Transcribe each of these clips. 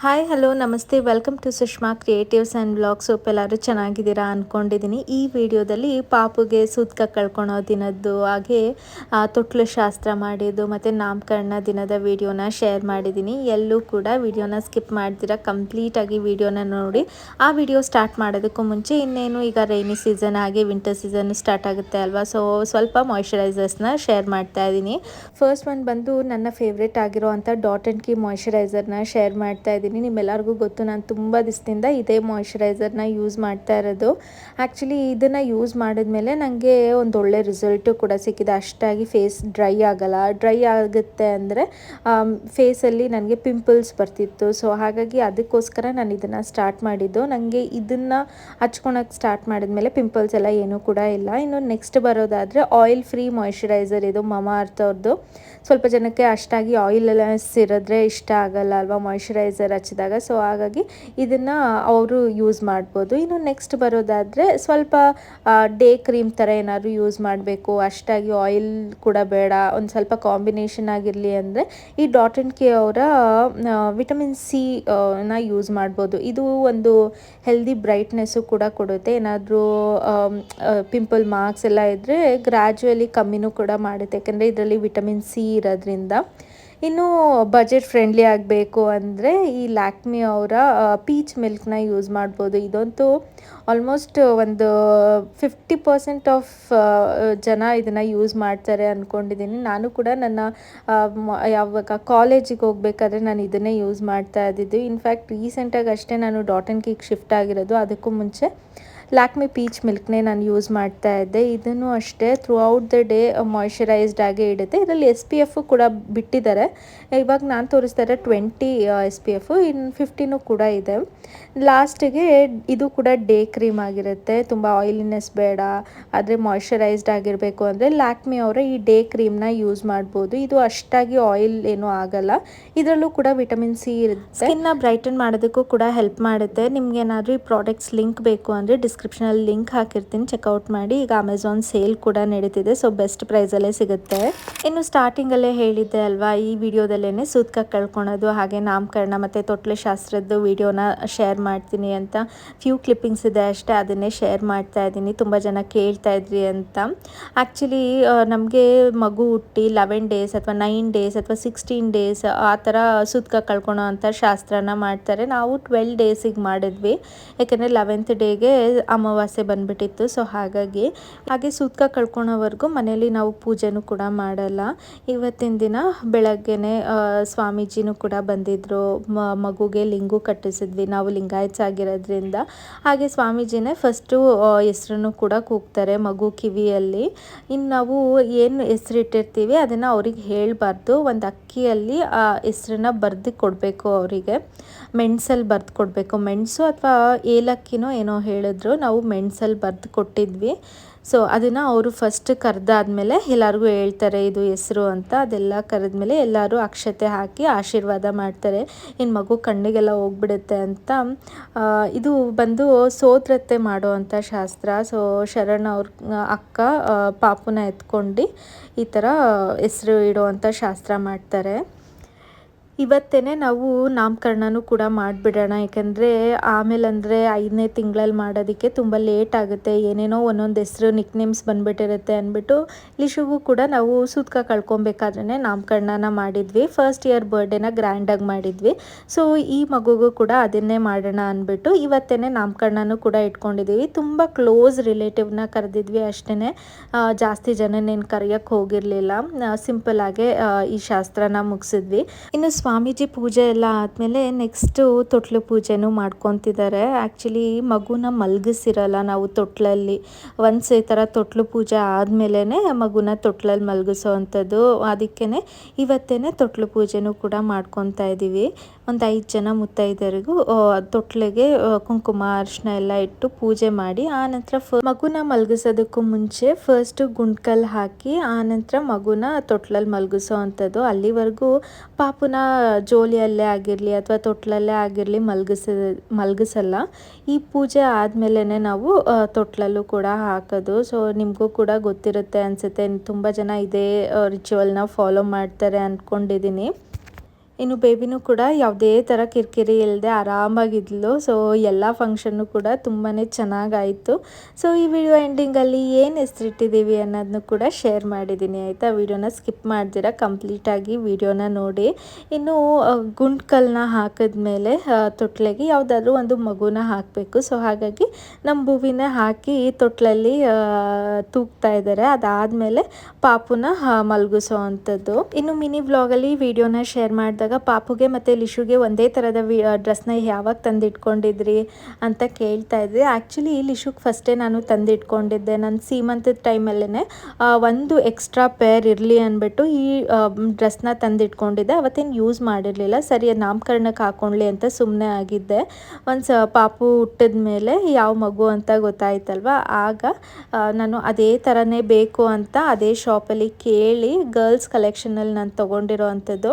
Hi hello ನಮಸ್ತೆ welcome to Sushma creatives and blogs. ಎಲ್ಲರೂ ಚೆನ್ನಾಗಿದ್ದೀರಾ ಅಂದ್ಕೊಂಡಿದ್ದೀನಿ. ಈ ವಿಡಿಯೋದಲ್ಲಿ ಪಾಪುಗೆ ಸೂತ್ಕ ಕಳ್ಕೊಳೋ ದಿನದ್ದು ಹಾಗೆ ತೊಟ್ಲು ಶಾಸ್ತ್ರ ಮಾಡಿದ್ದು ಮತ್ತು ನಾಮಕರಣ ದಿನದ ವಿಡಿಯೋನ ಶೇರ್ ಮಾಡಿದ್ದೀನಿ. ಎಲ್ಲೂ ಕೂಡ ವಿಡಿಯೋನ ಸ್ಕಿಪ್ ಮಾಡ್ತೀರಾ, ಕಂಪ್ಲೀಟಾಗಿ ವಿಡಿಯೋನ ನೋಡಿ. ಆ ವಿಡಿಯೋ ಸ್ಟಾರ್ಟ್ ಮಾಡೋದಕ್ಕೂ ಮುಂಚೆ ಇನ್ನೇನು ಈಗ ರೈನಿ ಸೀಸನ್ ಹಾಗೆ ವಿಂಟರ್ ಸೀಸನ್ ಸ್ಟಾರ್ಟ್ ಆಗುತ್ತೆ ಅಲ್ವಾ, ಸೊ ಸ್ವಲ್ಪ ಮಾಯ್ಶ್ಚರೈಸರ್ಸ್ನ ಶೇರ್ ಮಾಡ್ತಾ ಇದ್ದೀನಿ. ಫಸ್ಟ್ ಒನ್ ಬಂದು ನನ್ನ ಫೇವ್ರೇಟ್ ಆಗಿರೋ ಅಂಥ ಡಾಟ್ ಆ್ಯಂಡ್ ಕೀ ಮಾಯ್ಶ್ಚರೈಸರ್ನ ಶೇರ್ ಮಾಡ್ತಾ ಇದ್ದೀನಿ. ನಿಮ್ಮೆಲ್ಲರಿಗೂ ಗೊತ್ತು, ನಾನು ತುಂಬ ದಿವಸದಿಂದ ಇದೇ ಮಾಯ್ಶ್ಚರೈಸರ್ನ ಯೂಸ್ ಮಾಡ್ತಾ ಇರೋದು. ಆ್ಯಕ್ಚುಲಿ ಇದನ್ನು ಯೂಸ್ ಮಾಡಿದ್ಮೇಲೆ ನನಗೆ ಒಂದು ಒಳ್ಳೆ ರಿಸಲ್ಟು ಕೂಡ ಸಿಕ್ಕಿದೆ. ಅಷ್ಟಾಗಿ ಫೇಸ್ ಡ್ರೈ ಆಗಲ್ಲ. ಡ್ರೈ ಆಗುತ್ತೆ ಅಂದರೆ ಫೇಸಲ್ಲಿ ನನಗೆ ಪಿಂಪಲ್ಸ್ ಬರ್ತಿತ್ತು. ಸೊ ಹಾಗಾಗಿ ಅದಕ್ಕೋಸ್ಕರ ನಾನು ಇದನ್ನು ಸ್ಟಾರ್ಟ್ ಮಾಡಿದ್ದು. ನನಗೆ ಇದನ್ನು ಹಚ್ಕೊಳಕ್ಕೆ ಸ್ಟಾರ್ಟ್ ಮಾಡಿದ್ಮೇಲೆ ಪಿಂಪಲ್ಸ್ ಎಲ್ಲ ಏನೂ ಕೂಡ ಇಲ್ಲ. ಇನ್ನು ನೆಕ್ಸ್ಟ್ ಬರೋದಾದರೆ ಆಯಿಲ್ ಫ್ರೀ ಮಾಯ್ಶ್ಚರೈಸರ್, ಇದು ಮಮಾ ಅರ್ತ್ ಅವ್ರದ್ದು. ಸ್ವಲ್ಪ ಜನಕ್ಕೆ ಅಷ್ಟಾಗಿ ಆಯಿಲ್ ಎಲ್ಲ ಇರೋದ್ರೆ ಇಷ್ಟ ಆಗಲ್ಲ ಅಲ್ವಾ ಮಾಯ್ಶ್ಚರೈಸರ್ ಹಚ್ಚಿದಾಗ, ಸೊ ಹಾಗಾಗಿ ಇದನ್ನು ಅವರು ಯೂಸ್ ಮಾಡ್ಬೋದು. ಇನ್ನು ನೆಕ್ಸ್ಟ್ ಬರೋದಾದರೆ ಸ್ವಲ್ಪ ಡೇ ಕ್ರೀಮ್ ಥರ ಏನಾದರೂ ಯೂಸ್ ಮಾಡಬೇಕು, ಅಷ್ಟಾಗಿ ಆಯಿಲ್ ಕೂಡ ಬೇಡ, ಒಂದು ಸ್ವಲ್ಪ ಕಾಂಬಿನೇಷನ್ ಆಗಿರಲಿ ಅಂದರೆ ಈ ಡಾಟ್ ಆ್ಯಂಡ್ ಕೀ ಅವರ ವಿಟಮಿನ್ ಸಿ ನ ಯೂಸ್ ಮಾಡ್ಬೋದು. ಇದು ಒಂದು ಹೆಲ್ದಿ ಬ್ರೈಟ್ನೆಸ್ಸು ಕೂಡ ಕೊಡುತ್ತೆ. ಏನಾದರೂ ಪಿಂಪಲ್ ಮಾರ್ಕ್ಸ್ ಎಲ್ಲ ಇದ್ದರೆ ಗ್ರ್ಯಾಜುವಲಿ ಕಮ್ಮಿನೂ ಕೂಡ ಮಾಡುತ್ತೆ, ಯಾಕೆಂದರೆ ಇದರಲ್ಲಿ ವಿಟಮಿನ್ ಸಿ ಇರೋದ್ರಿಂದ. ಇನ್ನು ಬಜೆಟ್ ಫ್ರೆಂಡ್ಲಿ ಆಗಬೇಕು ಅಂದರೆ ಈ ಲ್ಯಾಕ್ಮಿ ಅವರ ಪೀಚ್ ಮಿಲ್ಕ್ನ ಯೂಸ್ ಮಾಡ್ಬೋದು. ಇದಂತೂ ಆಲ್ಮೋಸ್ಟ್ ಒಂದು 50% ಆಫ್ ಜನ ಇದನ್ನು ಯೂಸ್ ಮಾಡ್ತಾರೆ ಅಂದ್ಕೊಂಡಿದ್ದೀನಿ. ನಾನು ಕೂಡ ನನ್ನ ಯಾವಾಗ ಕಾಲೇಜಿಗೆ ಹೋಗ್ಬೇಕಾದ್ರೆ ನಾನು ಇದನ್ನೇ ಯೂಸ್ ಮಾಡ್ತಾ ಇದ್ದಿದ್ದು. ಇನ್ಫ್ಯಾಕ್ಟ್ ರೀಸೆಂಟಾಗಿ ಅಷ್ಟೇ ನಾನು ಡಾಟ್ ಆ್ಯಂಡ್ ಕೀಗೆ ಶಿಫ್ಟ್ ಆಗಿರೋದು. ಅದಕ್ಕೂ ಮುಂಚೆ ಲ್ಯಾಕ್ಮಿ ಪೀಚ್ ಮಿಲ್ಕ್ನೇ ನಾನು ಯೂಸ್ ಮಾಡ್ತಾ ಇದ್ದೆ. ಇದನ್ನು ಅಷ್ಟೇ ಥ್ರೂ ಔಟ್ ದ ಡೇ ಮಾಯ್ಶ್ಚರೈಸ್ಡ್ ಆಗೇ ಇಡುತ್ತೆ. ಇದರಲ್ಲಿ SPF ಕೂಡ ಬಿಟ್ಟಿದ್ದಾರೆ. ಇವಾಗ ನಾನು ತೋರಿಸ್ತಾರೆ 20 SPF, ಇನ್ನು 15 ಕೂಡ ಇದೆ. ಲಾಸ್ಟಿಗೆ ಇದು ಕೂಡ ಡೇ ಕ್ರೀಮ್ ಆಗಿರುತ್ತೆ. ತುಂಬ ಆಯಿಲಿನೆಸ್ ಬೇಡ, ಆದರೆ ಮಾಯ್ಶ್ಚರೈಸ್ಡ್ ಆಗಿರಬೇಕು ಅಂದರೆ ಲ್ಯಾಕ್ಮಿ ಅವರ ಈ ಡೇ ಕ್ರೀಮ್ನ ಯೂಸ್ ಮಾಡ್ಬೋದು. ಇದು ಅಷ್ಟಾಗಿ ಆಯಿಲ್ ಏನೂ ಆಗಲ್ಲ. ಇದರಲ್ಲೂ ಕೂಡ ವಿಟಮಿನ್ ಸಿ ಇರುತ್ತೆ. ಸ್ಕಿನ್ನ ಬ್ರೈಟನ್ ಮಾಡೋದಕ್ಕೂ ಕೂಡ ಹೆಲ್ಪ್ ಮಾಡುತ್ತೆ. ನಿಮ್ಗೆ ಏನಾದರೂ ಈ ಪ್ರಾಡಕ್ಟ್ಸ್ ಲಿಂಕ್ ಬೇಕು ಅಂದರೆ ಡಿಸ್ಕ್ರಿಪ್ಷನಲ್ಲಿ ಲಿಂಕ್ ಹಾಕಿರ್ತೀನಿ, ಚೆಕ್ಔಟ್ ಮಾಡಿ. ಈಗ ಅಮೆಝಾನ್ ಸೇಲ್ ಕೂಡ ನಡೀತಿದೆ, ಸೊ ಬೆಸ್ಟ್ ಪ್ರೈಸಲ್ಲೇ ಸಿಗುತ್ತೆ. ಇನ್ನು ಸ್ಟಾರ್ಟಿಂಗಲ್ಲೇ ಹೇಳಿದ್ದೆ ಅಲ್ವಾ, ಈ ವಿಡಿಯೋದಲ್ಲೇ ಸೂತ್ಕ ಕಳ್ಕೊಳೋದು ಹಾಗೆ ನಾಮಕರಣ ಮತ್ತು ತೊಟ್ಲು ಶಾಸ್ತ್ರದ್ದು ವಿಡಿಯೋನ ಶೇರ್ ಮಾಡ್ತೀನಿ ಅಂತ ಫ್ಯೂ ಕ್ಲಿಪ್ಪಿಂಗ್ಸ್ ಇದೆ ಅಷ್ಟೇ, ಅದನ್ನೇ ಶೇರ್ ಮಾಡ್ತಾ ಇದ್ದೀನಿ. ತುಂಬ ಜನ ಕೇಳ್ತಾ ಇದ್ರಿ ಅಂತ. ಆ್ಯಕ್ಚುಲಿ ನಮಗೆ ಮಗು ಹುಟ್ಟಿ 11 ಡೇಸ್ ಅಥವಾ 9 ಡೇಸ್ ಅಥವಾ 16 ಡೇಸ್ ಆ ಥರ ಸೂತ್ಕ ಕಳ್ಕೊಳೋ ಅಂಥ ಶಾಸ್ತ್ರನ ಮಾಡ್ತಾರೆ. ನಾವು 12 ಡೇಸಿಗೆ ಮಾಡಿದ್ವಿ, ಯಾಕೆಂದರೆ 11th ಡೇಗೆ ಅಮಾವಾಸ್ಯೆ ಬಂದುಬಿಟ್ಟಿತ್ತು. ಸೊ ಹಾಗಾಗಿ ಹಾಗೆ ಸೂತ್ಕ ಕಳ್ಕೊಳೋವರೆಗೂ ಮನೇಲಿ ನಾವು ಪೂಜೆನೂ ಕೂಡ ಮಾಡಲ್ಲ. ಇವತ್ತಿನ ದಿನ ಬೆಳಗ್ಗೆನೆ ಸ್ವಾಮೀಜಿನೂ ಕೂಡ ಬಂದಿದ್ದರು. ಮಗುಗೆ ಲಿಂಗು ಕಟ್ಟಿಸಿದ್ವಿ, ನಾವು ಲಿಂಗಾಯತ್ಸ್ ಆಗಿರೋದ್ರಿಂದ. ಹಾಗೆ ಸ್ವಾಮೀಜಿನೇ ಫಸ್ಟು ಹೆಸ್ರನ್ನು ಕೂಡ ಕೂಗ್ತಾರೆ ಮಗು ಕಿವಿಯಲ್ಲಿ. ಇನ್ನು ನಾವು ಏನು ಹೆಸರಿಟ್ಟಿರ್ತೀವಿ ಅದನ್ನು ಅವ್ರಿಗೆ ಹೇಳಬಾರ್ದು. ಒಂದು ಅಕ್ಕಿಯಲ್ಲಿ ಆ ಹೆಸ್ರನ್ನ ಬರೆದು ಕೊಡಬೇಕು ಅವರಿಗೆ. ಮೆಣಸಲ್ಲಿ ಬರೆದು ಕೊಡಬೇಕು, ಮೆಣಸು ಅಥವಾ ಏಲಕ್ಕಿನೋ ಏನೋ ಹೇಳಿದ್ರು, ನಾವು ಮೆಣಸಲ್ಲಿ ಬರೆದು ಕೊಟ್ಟಿದ್ವಿ. ಸೊ ಅದನ್ನು ಅವರು ಫಸ್ಟ್ ಕರೆದಾದ್ಮೇಲೆ ಎಲ್ಲರಿಗೂ ಹೇಳ್ತಾರೆ ಇದು ಹೆಸರು ಅಂತ. ಅದೆಲ್ಲ ಕರೆದ್ಮೇಲೆ ಎಲ್ಲರೂ ಅಕ್ಷತೆ ಹಾಕಿ ಆಶೀರ್ವಾದ ಮಾಡ್ತಾರೆ. ಇನ್ನು ಮಗು ಕಣ್ಣಿಗೆಲ್ಲ ಹೋಗ್ಬಿಡುತ್ತೆ ಅಂತ. ಇದು ಬಂದು ಸೋದರತ್ತೆ ಮಾಡೋ ಅಂಥ ಶಾಸ್ತ್ರ. ಸೊ ಶರಣ್ ಅವ್ರ ಅಕ್ಕ ಪಾಪುನ ಎತ್ಕೊಂಡು ಈ ಥರ ಹೆಸರು ಇಡೋವಂಥ ಶಾಸ್ತ್ರ ಮಾಡ್ತಾರೆ. ಇವತ್ತೇ ನಾವು ನಾಮಕರಣನೂ ಕೂಡ ಮಾಡಿಬಿಡೋಣ, ಯಾಕೆಂದರೆ ಆಮೇಲೆ ಅಂದರೆ 5ನೇ ತಿಂಗಳಲ್ಲಿ ಮಾಡೋದಕ್ಕೆ ತುಂಬ ಲೇಟ್ ಆಗುತ್ತೆ. ಏನೇನೋ ಒಂದೊಂದು ಹೆಸರು ನಿಕ್ನೇಮ್ಸ್ ಬಂದುಬಿಟ್ಟಿರುತ್ತೆ ಅಂದ್ಬಿಟ್ಟು ಲಿಶುಗೂ ಕೂಡ ನಾವು ಸೂತ್ಕ ಕಳ್ಕೊಬೇಕಾದ್ರೆ ನಾಮಕರಣನ ಮಾಡಿದ್ವಿ. ಫಸ್ಟ್ ಇಯರ್ ಬರ್ಡೇನ ಗ್ರ್ಯಾಂಡಾಗಿ ಮಾಡಿದ್ವಿ. ಸೊ ಈ ಮಗುಗೂ ಕೂಡ ಅದನ್ನೇ ಮಾಡೋಣ ಅಂದ್ಬಿಟ್ಟು ಇವತ್ತೇ ನಾಮಕರಣನೂ ಕೂಡ ಇಟ್ಕೊಂಡಿದ್ದೀವಿ. ತುಂಬ ಕ್ಲೋಸ್ ರಿಲೇಟಿವ್ನ ಕರೆದಿದ್ವಿ ಅಷ್ಟೇ, ಜಾಸ್ತಿ ಜನನೇನು ಕರೆಯೋಕ್ಕೆ ಹೋಗಿರಲಿಲ್ಲ. ಸಿಂಪಲ್ಲಾಗೆ ಈ ಶಾಸ್ತ್ರನ ಮುಗಿಸಿದ್ವಿ. ಇನ್ನು ಸ್ವಾಮೀಜಿ ಪೂಜೆ ಎಲ್ಲ ಆದಮೇಲೆ ನೆಕ್ಸ್ಟು ತೊಟ್ಲು ಪೂಜೆನೂ ಮಾಡ್ಕೊತಿದ್ದಾರೆ. ಆ್ಯಕ್ಚುಲಿ ಮಗುನ ಮಲಗಿಸಿರಲ್ಲ ನಾವು ತೊಟ್ಲಲ್ಲಿ. ಒನ್ಸ್ ಈ ಥರ ತೊಟ್ಲು ಪೂಜೆ ಆದಮೇಲೆ ಮಗುನ ತೊಟ್ಲಲ್ಲಿ ಮಲಗಿಸೋ ಅಂಥದ್ದು. ಅದಕ್ಕೇ ಇವತ್ತೇ ತೊಟ್ಲು ಪೂಜೆನೂ ಕೂಡ ಮಾಡ್ಕೊತಾ ಇದ್ದೀವಿ. ಒಂದು 5 ಜನ ಮುತ್ತೈದರಿಗೂ ತೊಟ್ಲಿಗೆ ಕುಂಕುಮ ಅರಿಶಿನ ಎಲ್ಲ ಇಟ್ಟು ಪೂಜೆ ಮಾಡಿ ಆನಂತರ ಮಗುನ ಮಲಗಿಸೋದಕ್ಕೂ ಮುಂಚೆ ಫಸ್ಟು ಗುಂಡ್ಕಲ್ಲು ಹಾಕಿ ಆನಂತರ ಮಗುನ ತೊಟ್ಲಲ್ಲಿ ಮಲಗಿಸೋ ಅಂಥದ್ದು. ಅಲ್ಲಿವರೆಗೂ ಪಾಪುನ ಜೋಲಿಯಲ್ಲೇ ಆಗಿರಲಿ ಅಥವಾ ತೊಟ್ಲಲ್ಲೇ ಆಗಿರಲಿ ಮಲಗಿಸಲ್ಲ. ಈ ಪೂಜೆ ಆದಮೇಲೆ ನಾವು ತೊಟ್ಲಲ್ಲೂ ಕೂಡ ಹಾಕೋದು. ಸೊ ನಿಮಗೂ ಕೂಡ ಗೊತ್ತಿರುತ್ತೆ ಅನಿಸುತ್ತೆ, ತುಂಬ ಜನ ಇದೇ ರಿಚುವಲ್ನ ಫಾಲೋ ಮಾಡ್ತಾರೆ ಅಂದ್ಕೊಂಡಿದ್ದೀನಿ. ಇನ್ನು ಬೇಬಿನೂ ಕೂಡ ಯಾವುದೇ ಥರ ಕಿರಿಕಿರಿ ಇಲ್ಲದೆ ಆರಾಮಾಗಿದ್ಲು. ಸೊ ಎಲ್ಲ ಫಂಕ್ಷನ್ನು ಕೂಡ ತುಂಬಾ ಚೆನ್ನಾಗಾಯಿತು. ಸೊ ಈ ವಿಡಿಯೋ ಎಂಡಿಂಗಲ್ಲಿ ಏನು ಹೆಸರಿಟ್ಟಿದ್ದೀವಿ ಅನ್ನೋದನ್ನು ಕೂಡ ಶೇರ್ ಮಾಡಿದ್ದೀನಿ ಆಯಿತಾ. ವಿಡಿಯೋನ ಸ್ಕಿಪ್ ಮಾಡ್ದಿರ ಕಂಪ್ಲೀಟಾಗಿ ವಿಡಿಯೋನ ನೋಡಿ. ಇನ್ನು ಗುಂಡ್ಕಲ್ಲನ್ನ ಹಾಕಿದ್ಮೇಲೆ ತೊಟ್ಲಿಗೆ ಯಾವುದಾದ್ರೂ ಒಂದು ಮಗುನ ಹಾಕಬೇಕು. ಸೊ ಹಾಗಾಗಿ ನಮ್ಮ ಭೂವಿನ ಹಾಕಿ ತೊಟ್ಲಲ್ಲಿ ತೂಗ್ತಾ ಇದ್ದಾರೆ. ಅದಾದಮೇಲೆ ಪಾಪುನ ಮಲಗಿಸೋ ಅಂಥದ್ದು. ಇನ್ನು ಮಿನಿ ವ್ಲಾಗಲ್ಲಿ ವಿಡಿಯೋನ ಶೇರ್ ಮಾಡಿದಾಗ ಪಾಪುಗೆ ಮತ್ತು ಲಿಶುಗೆ ಒಂದೇ ಥರದ ಡ್ರೆಸ್ನ ಯಾವಾಗ ತಂದಿಟ್ಕೊಂಡಿದ್ರಿ ಅಂತ ಕೇಳ್ತಾ ಇದ್ರಿ. ಆ್ಯಕ್ಚುಲಿ ಲಿಶುಗೆ ಫಸ್ಟೇ ನಾನು ತಂದಿಟ್ಕೊಂಡಿದ್ದೆ. ನನ್ನ ಸೀಮಂತದ ಟೈಮಲ್ಲೇ ಒಂದು ಎಕ್ಸ್ಟ್ರಾ ಪೇರ್ ಇರಲಿ ಅಂದ್ಬಿಟ್ಟು ಈ ಡ್ರೆಸ್ನ ತಂದಿಟ್ಕೊಂಡಿದ್ದೆ. ಅವತ್ತೇನು ಯೂಸ್ ಮಾಡಿರಲಿಲ್ಲ. ಸರಿ ನಾಮಕರಣಕ್ಕೆ ಹಾಕ್ಕೊಳ್ಳಿ ಅಂತ ಸುಮ್ಮನೆ ಆಗಿದ್ದೆ. ಒಂದು ಪಾಪು ಹುಟ್ಟಿದ ಮೇಲೆ ಯಾವ ಮಗು ಅಂತ ಗೊತ್ತಾಯ್ತಲ್ವ, ಆಗ ನಾನು ಅದೇ ಥರನೇ ಬೇಕು ಅಂತ ಅದೇ ಶಾಪಲ್ಲಿ ಕೇಳಿ ಗರ್ಲ್ಸ್ ಕಲೆಕ್ಷನಲ್ಲಿ ನಾನು ತೊಗೊಂಡಿರೋ ಅಂಥದ್ದು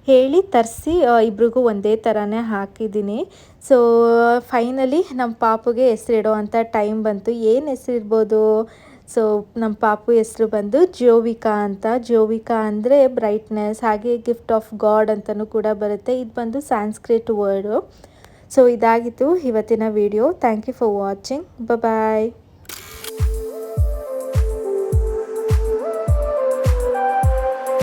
ಹೇಳಿ ತರಿಸಿ ಇಬ್ರಿಗೂ ಒಂದೇ ಥರನೇ ಹಾಕಿದ್ದೀನಿ. ಸೊ ಫೈನಲಿ ನಮ್ಮ ಪಾಪುಗೆ ಹೆಸರಿಡೋ ಅಂಥ ಟೈಮ್ ಬಂತು. ಏನು ಹೆಸರಿಡ್ಬೋದು? ಸೊ ನಮ್ಮ ಪಾಪು ಹೆಸರು ಬಂದು ಜೋವಿಕಾ ಅಂತ. ಜೋವಿಕಾ ಅಂದರೆ ಬ್ರೈಟ್ನೆಸ್, ಹಾಗೆ ಗಿಫ್ಟ್ ಆಫ್ ಗಾಡ್ ಅಂತಲೂ ಕೂಡ ಬರುತ್ತೆ. ಇದು ಬಂದು ಸಾಂಸ್ಕ್ರಿಟ್ ವರ್ಡು. ಸೊ ಇದಾಗಿತ್ತು ಇವತ್ತಿನ video. Thank you for watching. Bye.